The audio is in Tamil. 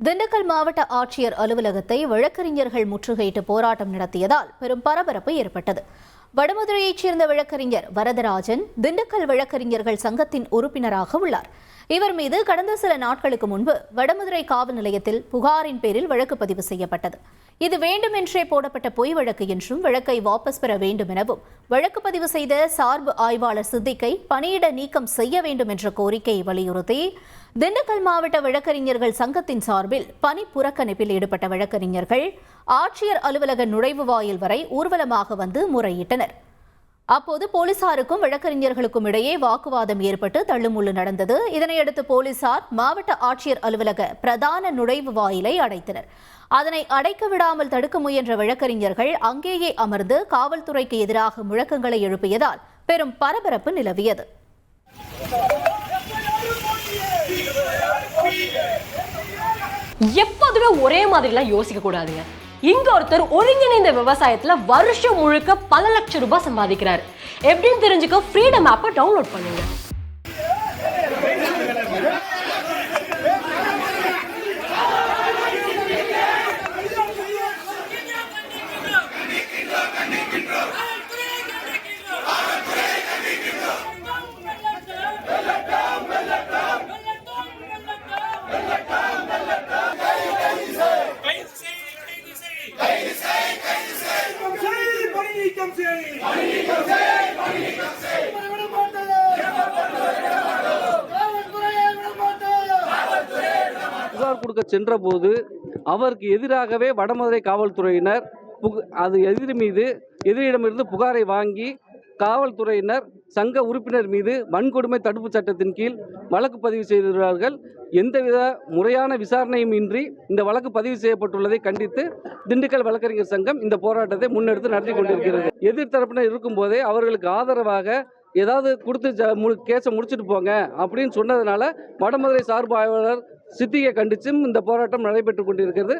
திண்டுக்கல் மாவட்ட ஆட்சியர் அலுவலகத்தை வழக்கறிஞர்கள் முற்றுகையிட்டு போராட்டம் நடத்தியதால் பெரும் பரபரப்பு ஏற்பட்டது. வடமதுரையைச் சேர்ந்த வழக்கறிஞர் வரதராஜன் திண்டுக்கல் வழக்கறிஞர்கள் சங்கத்தின் உறுப்பினராக உள்ளார். இவர் மீது கடந்த சில நாட்களுக்கு முன்பு வடமதுரை காவல் நிலையத்தில் புகாரின் பேரில் வழக்கு பதிவு செய்யப்பட்டது. இது வேண்டுமென்றே போடப்பட்ட பொய் வழக்கு என்றும் வழக்கை வாபஸ் பெற வேண்டும் எனவும் வழக்கு பதிவு செய்த சார்பு ஆய்வாளர் சித்திக்கை பணியிட நீக்கம் செய்ய வேண்டும் என்ற கோரிக்கையை வலியுறுத்தி திண்டுக்கல் மாவட்ட வழக்கறிஞர்கள் சங்கத்தின் சார்பில் பணி புறக்கணிப்பில் ஈடுபட்ட வழக்கறிஞர்கள் ஆட்சியர் அலுவலக நுழைவு வாயில் வரை ஊர்வலமாக வந்து முறையிட்டனர். அப்போது போலீசாருக்கும் வழக்கறிஞர்களுக்கும் இடையே வாக்குவாதம் ஏற்பட்டு தள்ளுமுள்ளு நடந்தது. இதனையடுத்து போலீசார் மாவட்ட ஆட்சியர் அலுவலக பிரதான நுழைவு வாயிலை அடைத்தனர். அதனை அடைக்க விடாமல் தடுக்க முயன்ற வழக்கறிஞர்கள் அங்கேயே அமர்ந்து காவல்துறைக்கு எதிராக முழக்கங்களை எழுப்பியதால் பெரும் பரபரப்பு நிலவியது. எப்போதுமே ஒரே மாதிரிலாம் யோசிக்க கூடாதுங்க. இங்க ஒருத்தர் ஒருங்கிணைந்த விவசாயத்துல வருஷம் முழுக்க பல லட்சம் ரூபாய் சம்பாதிக்கிறார். எப்படின்னு தெரிஞ்சுக்க ஃப்ரீடம் ஆப்பை டவுன்லோட் பண்ணுங்க. புகார் கொடுக்க சென்ற போது அவருக்கு எதிராகவே வடமதுரை காவல்துறையினர் எதிரிடமிருந்து புகாரை வாங்கி காவல்துறையினர் சங்க உறுப்பினர் மீது வன்கொடுமை தடுப்பு சட்டத்தின் கீழ் வழக்கு பதிவு செய்துள்ளார்கள். எந்தவித முறையான விசாரணையும் இன்றி இந்த வழக்கு பதிவு செய்யப்பட்டுள்ளதை கண்டித்து திண்டுக்கல் வழக்கறிஞர் சங்கம் இந்த போராட்டத்தை முன்னெடுத்து நடத்தி கொண்டிருக்கிறது. எதிர்த்தரப்பினர் இருக்கும் போதே அவர்களுக்கு ஆதரவாக ஏதாவது கொடுத்து கேஸை முடிச்சுட்டு போங்க அப்படின்னு சொன்னதுனால வடமதுரை சார்பு ஆய்வாளர் சித்தியை கண்டிச்சும் இந்த போராட்டம் நடைபெற்றுக் கொண்டிருக்கிறது.